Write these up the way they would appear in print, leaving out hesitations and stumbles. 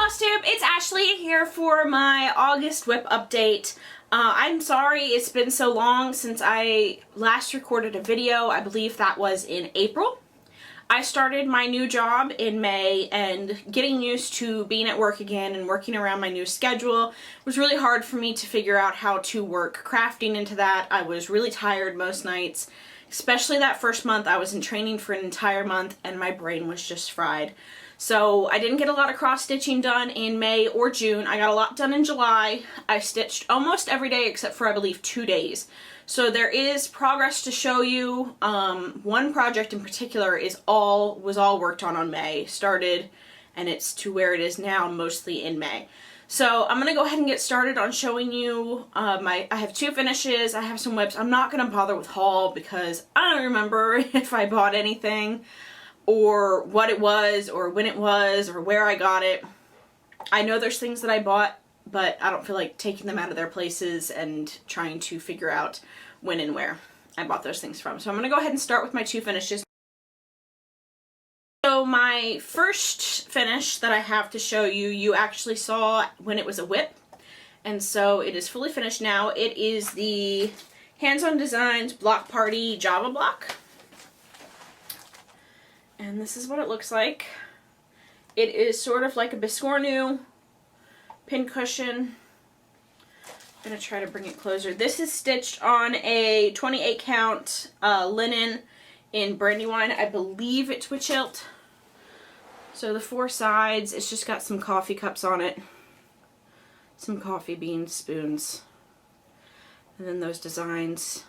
Flosstube, it's Ashley here for my August WIP update. I'm sorry it's been so long since I last recorded a video. I believe that was in April. I started my new job in May, and getting used to being at work again and working around my new schedule was really hard for me to figure out how to work crafting into that. I was really tired most nights, especially that first month. I was in training for an entire month and my brain was just fried. So I didn't get a lot of cross stitching done in May or June. I got a lot done in July. I stitched almost every day except for I believe 2 days. So there is progress to show you. One project in particular was all worked on May, started, and it's to where it is now, mostly in May. So I'm gonna go ahead and get started on showing you I have 2 finishes, I have some WIPs. I'm not gonna bother with haul because I don't remember if I bought anything or what it was or when it was or where I got it. I know there's things that I bought, but I don't feel like taking them out of their places and trying to figure out when and where I bought those things from. So I'm gonna go ahead and start with my 2 finishes. So my first finish that I have to show you, you actually saw when it was a WIP, and so it is fully finished now. It is the Hands-On Designs Block Party Java block, and this is what it looks like. It is sort of like a Biscornu pincushion. I'm going to try to bring it closer. This is stitched on a 28 count linen in Brandywine. I believe it's Wichilt. So the 4 sides, it's just got some coffee cups on it. Some coffee bean spoons. And then those designs,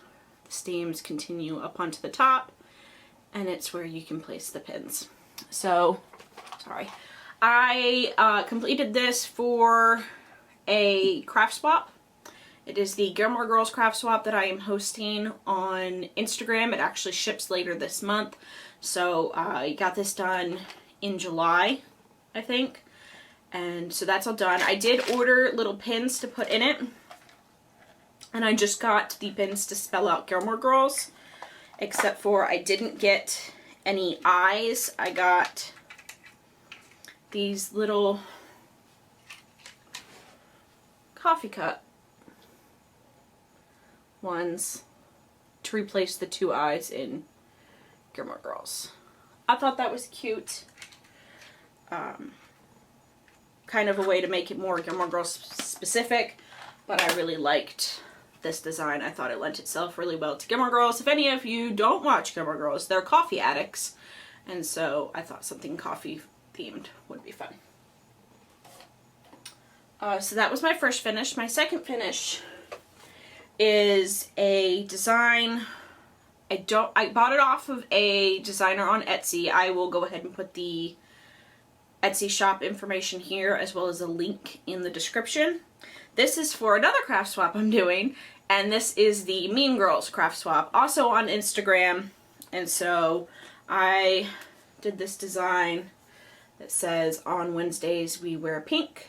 the steams continue up onto the top. And it's where you can place the pins. So, sorry. I completed this for a craft swap. It is the Gilmore Girls craft swap that I am hosting on Instagram. It actually ships later this month. So I got this done in July, I think. And so that's all done. I did order little pins to put in it. And I just got the pins to spell out Gilmore Girls. Except for I didn't get any eyes. I got these little coffee cup ones to replace the 2 eyes in Gilmore Girls. I thought that was cute. Kind of a way to make it more Gilmore Girls specific, but I really liked this design. I thought it lent itself really well to Gilmore Girls. If any of you don't watch Gilmore Girls, they're coffee addicts, and so I thought something coffee themed would be fun. So that was my first finish. My second finish is a design. I bought it off of a designer on Etsy. I will go ahead and put the Etsy shop information here as well as a link in the description. This is for another craft swap I'm doing, and this is the Mean Girls craft swap, also on Instagram. And so I did this design that says, "On Wednesdays we wear pink."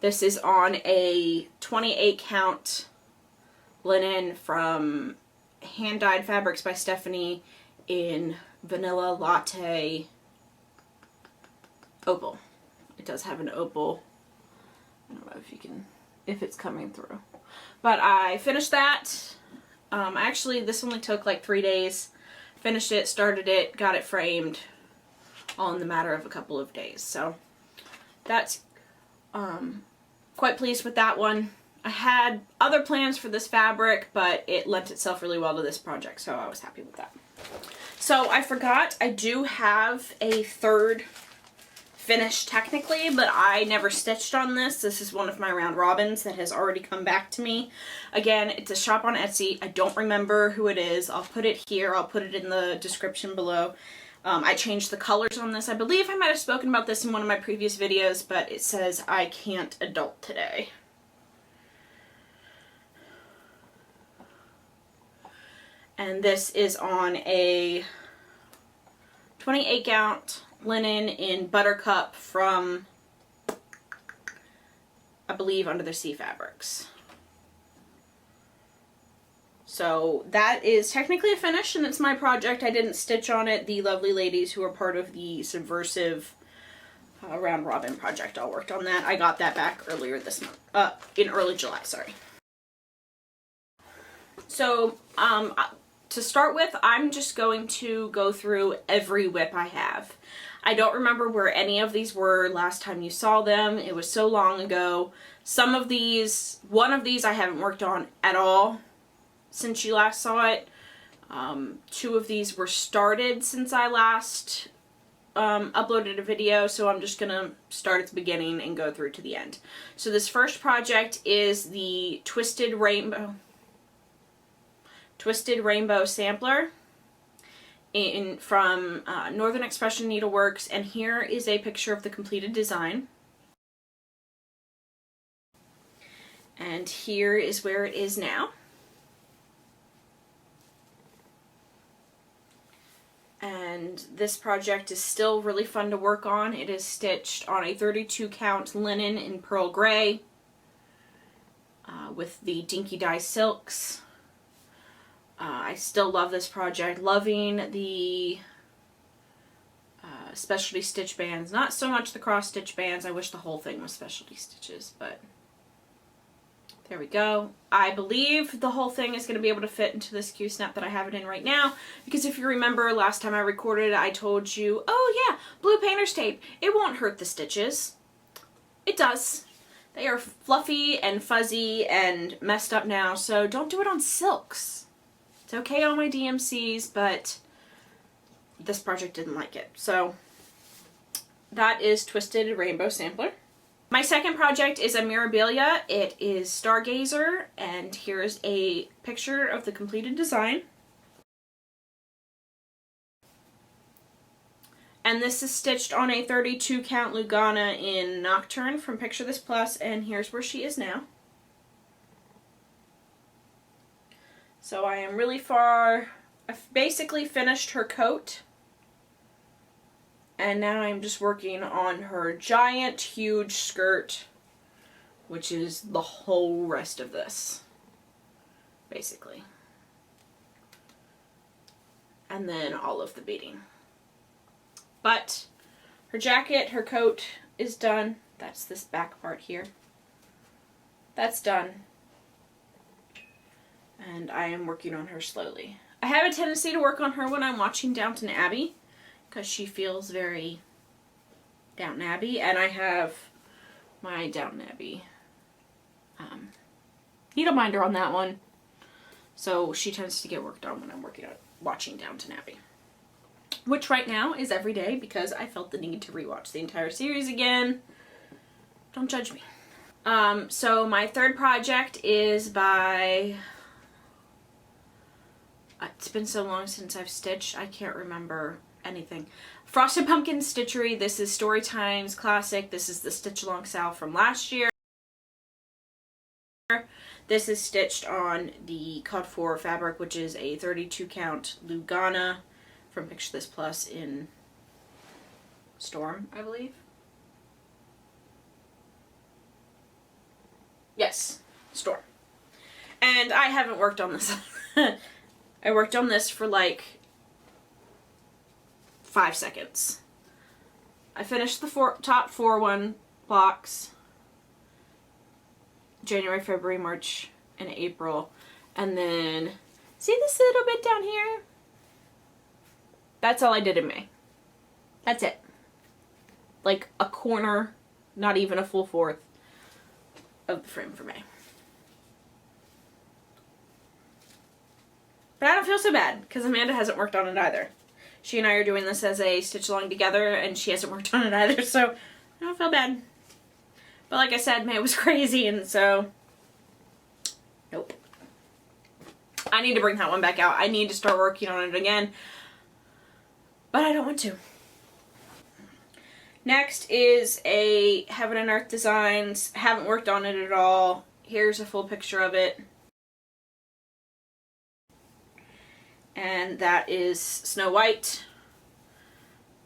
This is on a 28 count linen from Hand Dyed Fabrics by Stephanie in Vanilla Latte Opal. It does have an opal. I don't know if it's coming through. But I finished that. Actually, this only took like 3 days. Finished it, started it, got it framed, all in the matter of a couple of days. So that's quite pleased with that one. I had other plans for this fabric, but it lent itself really well to this project, so I was happy with that. So I forgot, I do have a third finish technically, but I never stitched on this. This is one of my round robins that has already come back to me. Again, it's a shop on Etsy. I don't remember who it is. I'll put it here. I'll put it in the description below. I changed the colors on this. I believe I might have spoken about this in one of my previous videos, but it says I can't adult today. And this is on a 28 count linen in Buttercup from, I believe, Under the Sea Fabrics. So that is technically a finish, and it's my project. I didn't stitch on it. The lovely ladies who are part of the Subversive round robin project all worked on that. I got that back earlier this month, in early July, sorry. So, to start with, I'm just going to go through every WIP I have. I don't remember where any of these were last time you saw them. It was so long ago. Some of these, one of these I haven't worked on at all since you last saw it. Two of these were started since I last uploaded a video, so I'm just gonna start at the beginning and go through to the end. So this first project is the Twisted Rainbow sampler from Northern Expression Needleworks, and here is a picture of the completed design. And here is where it is now. And this project is still really fun to work on. It is stitched on a 32 count linen in pearl gray with the Dinky Dye silks. I still love this project. Loving the specialty stitch bands. Not so much the cross stitch bands. I wish the whole thing was specialty stitches, but there we go. I believe the whole thing is going to be able to fit into this Q-snap that I have it in right now, because if you remember last time I recorded, I told you, oh yeah, blue painter's tape, it won't hurt the stitches. It does. They are fluffy and fuzzy and messed up now, so don't do it on silks. It's okay on my DMCs, but this project didn't like it. So that is Twisted Rainbow Sampler. My second project is a Mirabilia. It is Stargazer, and here's a picture of the completed design. And this is stitched on a 32 count Lugana in Nocturne from Picture This Plus, and here's where she is now. So I am really far. I've basically finished her coat. And now I'm just working on her giant, huge skirt, which is the whole rest of this, basically. And then all of the beading. But her jacket, her coat is done. That's this back part here. That's done. And I am working on her slowly. I have a tendency to work on her when I'm watching Downton Abbey, because she feels very Downton Abbey, and I have my Downton Abbey needle binder on that one, so she tends to get worked on when I'm watching Downton Abbey, which right now is every day because I felt the need to rewatch the entire series again. Don't judge me. So my third project is by, it's been so long since I've stitched, I can't remember anything. Frosted Pumpkin Stitchery. This is Storytime's classic. This is the Stitch Along Sal from last year. This is stitched on the Cut 4 fabric, which is a 32 count Lugana from Picture This Plus in Storm, I believe. Yes, Storm. And I haven't worked on this. I worked on this for like 5 seconds. I finished the top 4 blocks January, February, March, and April. And then, see this little bit down here? That's all I did in May. That's it. Like a corner, not even a full fourth of the frame for May. But I don't feel so bad, because Amanda hasn't worked on it either. She and I are doing this as a stitch along together, and she hasn't worked on it either, so I don't feel bad. But like I said, May was crazy, and so, nope. I need to bring that one back out. I need to start working on it again, but I don't want to. Next is a Heaven and Earth Designs. Haven't worked on it at all. Here's a full picture of it. And that is Snow White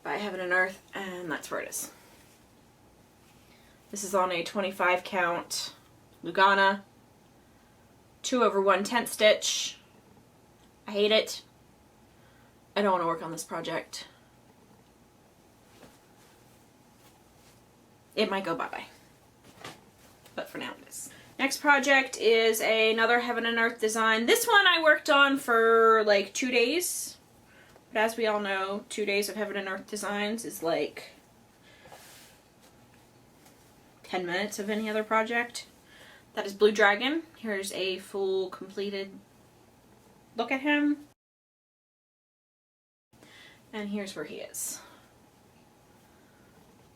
by Heaven and Earth, and that's where it is. This is on a 25 count Lugana, 2/1/10 stitch. I hate it. I don't want to work on this project. it might go bye-bye. But for now it is. Next project is another Heaven and Earth design. This one I worked on for like 2 days. But as we all know, 2 days of Heaven and Earth designs is like 10 minutes of any other project. That is Blue Dragon. Here's a full completed look at him. And here's where he is.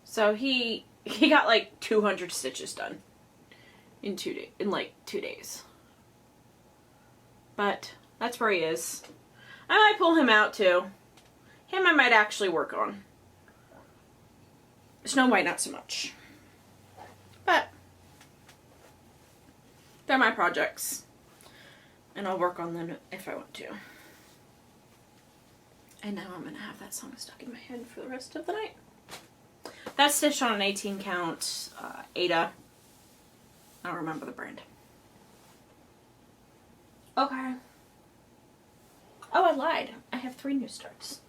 So he got like 200 stitches done in like 2 days. But that's where he is. I might pull him out too. Him I might actually work on. Snow White not so much. But they're my projects. And I'll work on them if I want to. And now I'm going to have that song stuck in my head for the rest of the night. That's stitched on an 18 count Ada. I don't remember the brand. Okay. Oh, I lied. I have 3 new starts.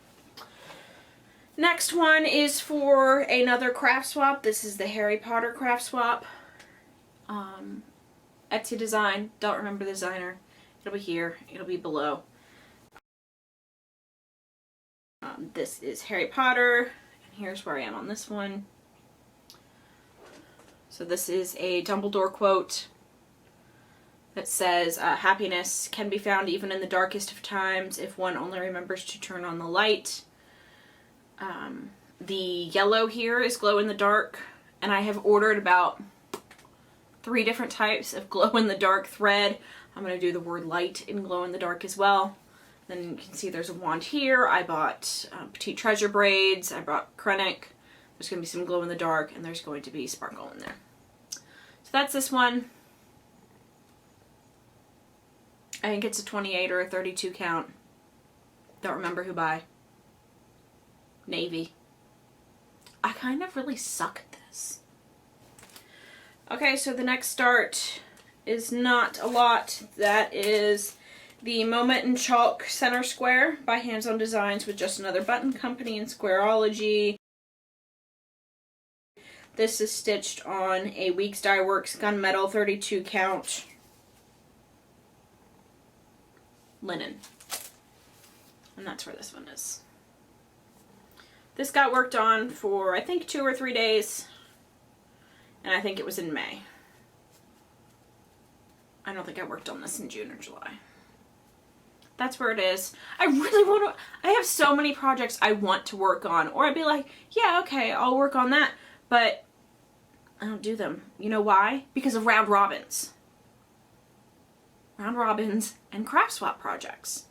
Next one is for another craft swap. This is the Harry Potter craft swap. Etsy design. Don't remember the designer. It'll be here. It'll be below. This is Harry Potter. And here's where I am on this one. So this is a Dumbledore quote that says, happiness can be found even in the darkest of times if one only remembers to turn on the light. The yellow here is glow in the dark, and I have ordered about 3 different types of glow in the dark thread. I'm going to do the word light in glow in the dark as well. Then you can see there's a wand here. I bought Petite Treasure braids. I bought Krennic. There's going to be some glow in the dark, and there's going to be sparkle in there. So that's this one. I think it's a 28 or a 32 count. Don't remember who by. Navy. I kind of really suck at this. Okay, so the next start is not a lot. That is the Moment in Chalk Center Square by Hands On Designs with Just Another Button Company and Squareology. This is stitched on a Weeks Dye Works Gunmetal 32 count linen. And that's where this one is. This got worked on for, I think, 2 or 3 days. And I think it was in May. I don't think I worked on this in June or July. That's where it is. I really want to, I have so many projects I want to work on. Or I'd be like, yeah, okay, I'll work on that. But I don't do them. You know why? Because of round robins. Round robins and craft swap projects.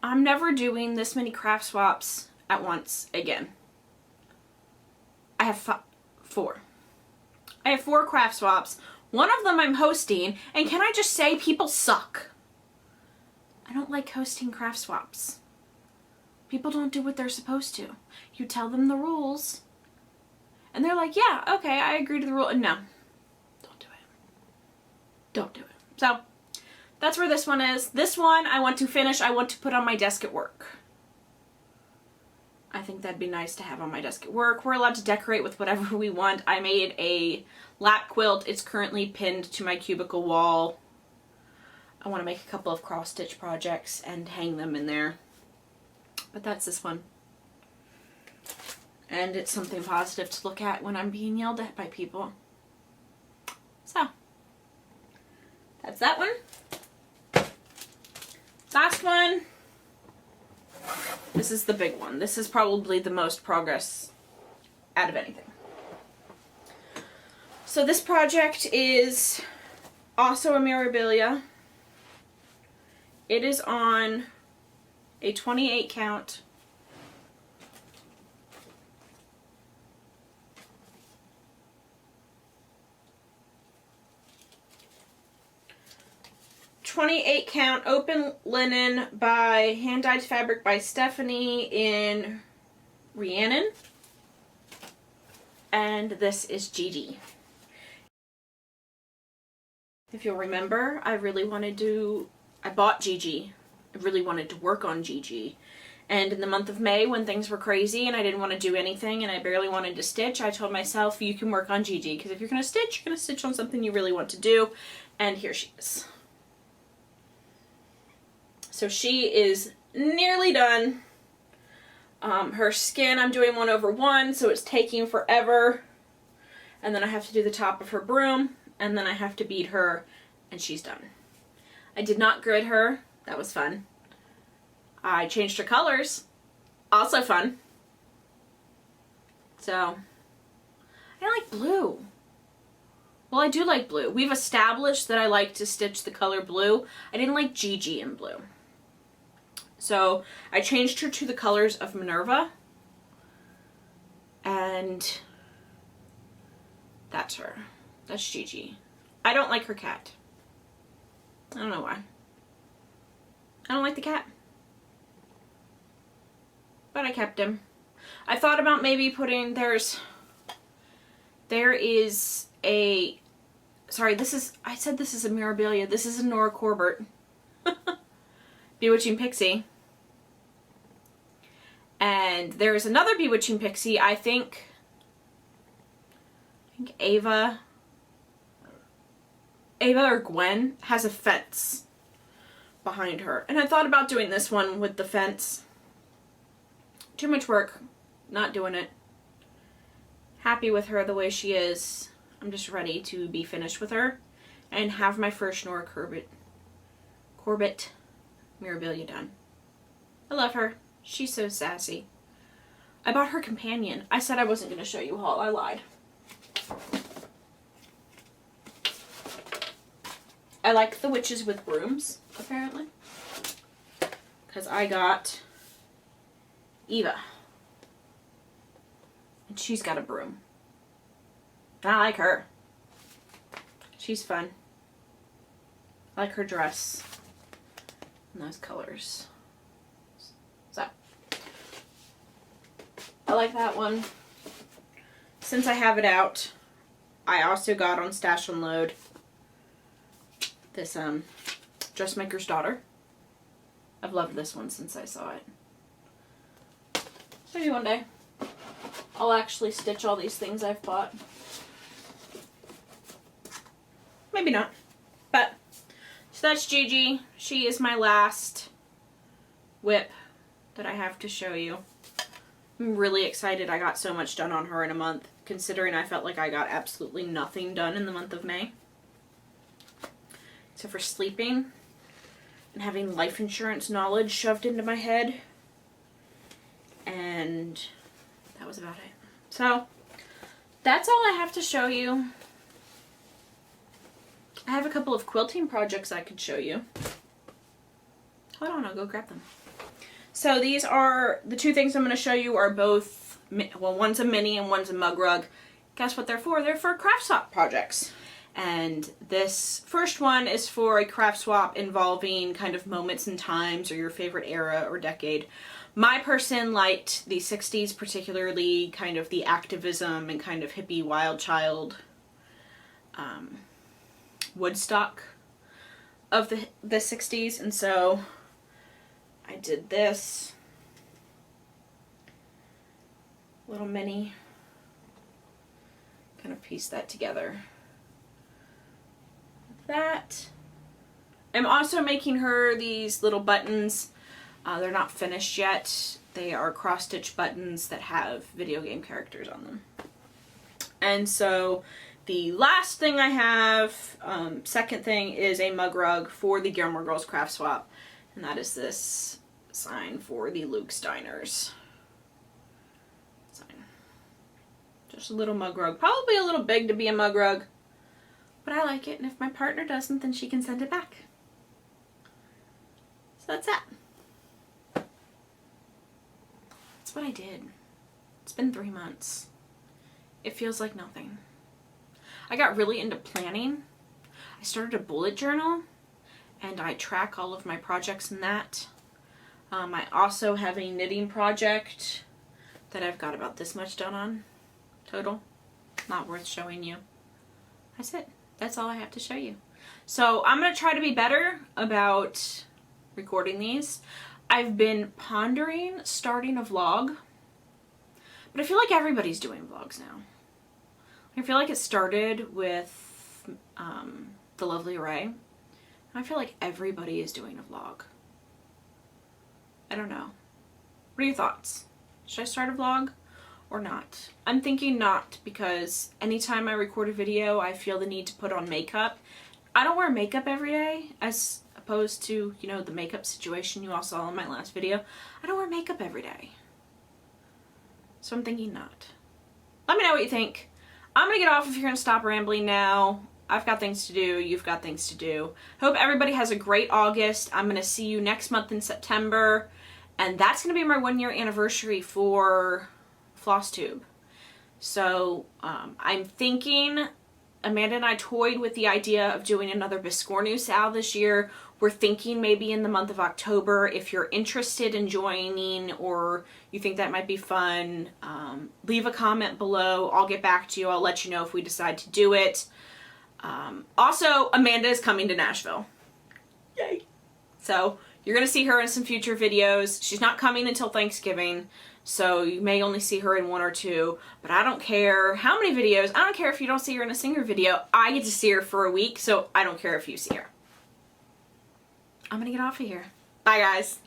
I'm never doing this many craft swaps at once again. I have 4. I have 4 craft swaps. One of them I'm hosting, and can I just say people suck? I don't like hosting craft swaps. People don't do what they're supposed to. You tell them the rules, and they're like, yeah, okay, I agree to the rule. No, don't do it. Don't do it. So that's where this one is. This one I want to finish. I want to put on my desk at work. I think that'd be nice to have on my desk at work. We're allowed to decorate with whatever we want. I made a lap quilt. It's currently pinned to my cubicle wall. I want to make a couple of cross stitch projects and hang them in there. But that's this one. And it's something positive to look at when I'm being yelled at by people. So, that's that one. Last one. This is the big one. This is probably the most progress out of anything. So this project is also a Mirabilia. It is on a 28 count. .28 count open linen by hand dyed fabric by Stephanie in Rhiannon, and this is GG. If you'll remember, I bought GG. I really wanted to work on GG, And in the month of May, when things were crazy and I didn't want to do anything and I barely wanted to stitch, I told myself, you can work on Gigi, because if you're going to stitch, you're going to stitch on something you really want to do. And here she is. So she is nearly done. Her skin, I'm doing 1/1, so it's taking forever. And then I have to do the top of her broom, and then I have to bead her, and she's done. I did not grid her. That was fun. I changed her colors. Also fun. So, I like blue. Well, I do like blue. We've established that I like to stitch the color blue. I didn't like Gigi in blue. So, I changed her to the colors of Minerva. And that's her. That's Gigi. I don't like her cat. I don't know why. I don't like the cat. But I kept him. I thought about maybe putting, there is a, sorry, I said this is a Mirabilia. This is a Nora Corbett. Bewitching Pixie. And there's another Bewitching Pixie, I think Ava or Gwen has a fence behind her. And I thought about doing this one with the fence. Too much work. Not doing it. Happy with her the way she is. I'm just ready to be finished with her and have my first Nora Corbett Mirabilia done. I love her. She's so sassy. I bought her companion. I said I wasn't going to show you a haul. I lied. I like the witches with brooms, apparently. Because I got Eva. And she's got a broom. And I like her. She's fun. I like her dress. And those colors. So. I like that one. Since I have it out, I also got on Stash Unload this Dressmaker's Daughter. I've loved this one since I saw it. Maybe one day I'll actually stitch all these things I've bought. Maybe not. But, so that's Gigi. She is my last WIP that I have to show you. I'm really excited I got so much done on her in a month, considering I felt like I got absolutely nothing done in the month of May. Except for sleeping and having life insurance knowledge shoved into my head. And that was about it. So, that's all I have to show you. I have a couple of quilting projects I could show you. Hold on, I'll go grab them. So these are, the two things I'm going to show you are both, well, one's a mini and one's a mug rug. Guess what they're for? They're for craft swap projects. And this first one is for a craft swap involving kind of moments in times or your favorite era or decade. My person liked the 60s, particularly kind of the activism and kind of hippie wild child Woodstock of the 60s, and so I did this little mini, kind of pieced that together. That. I'm also making her these little buttons. They're not finished yet. They are cross-stitch buttons that have video game characters on them. And so the last thing I have, second thing, is a mug rug for the Gilmore Girls Craft Swap. And that is this sign for the Luke Steiners. Sign. Just a little mug rug. Probably a little big to be a mug rug. But I like it, and if my partner doesn't, then she can send it back. So that's that. That's what I did. It's been 3 months. It feels like nothing. I got really into planning. I started a bullet journal, and I track all of my projects in that. I also have a knitting project that I've got about this much done on total. Not worth showing you. That's it. That's all I have to show you. So I'm going to try to be better about recording these. I've been pondering starting a vlog, but I feel like everybody's doing vlogs now. I feel like it started with the lovely Ray. I feel like everybody is doing a vlog. I don't know. What are your thoughts? Should I start a vlog or not? I'm thinking not, because anytime I record a video, I feel the need to put on makeup. I don't wear makeup every day, as opposed to, you know, the makeup situation you all saw in my last video. I don't wear makeup every day. So I'm thinking not. Let me know what you think. I'm gonna get off if you're gonna stop rambling now. I've got things to do, you've got things to do. Hope everybody has a great August. I'm gonna see you next month in September, and that's gonna be my 1-year anniversary for Flosstube. So I'm thinking, Amanda and I toyed with the idea of doing another Along Sal this year. We're thinking maybe in the month of October. If you're interested in joining or you think that might be fun, leave a comment below. I'll get back to you. I'll let you know if we decide to do it. Also, Amanda is coming to Nashville. Yay! So you're going to see her in some future videos. She's not coming until Thanksgiving, so you may only see her in 1 or 2, but I don't care how many videos. I don't care if you don't see her in a single video. I get to see her for a week, so I don't care if you see her. I'm going to get off of here. Bye, guys.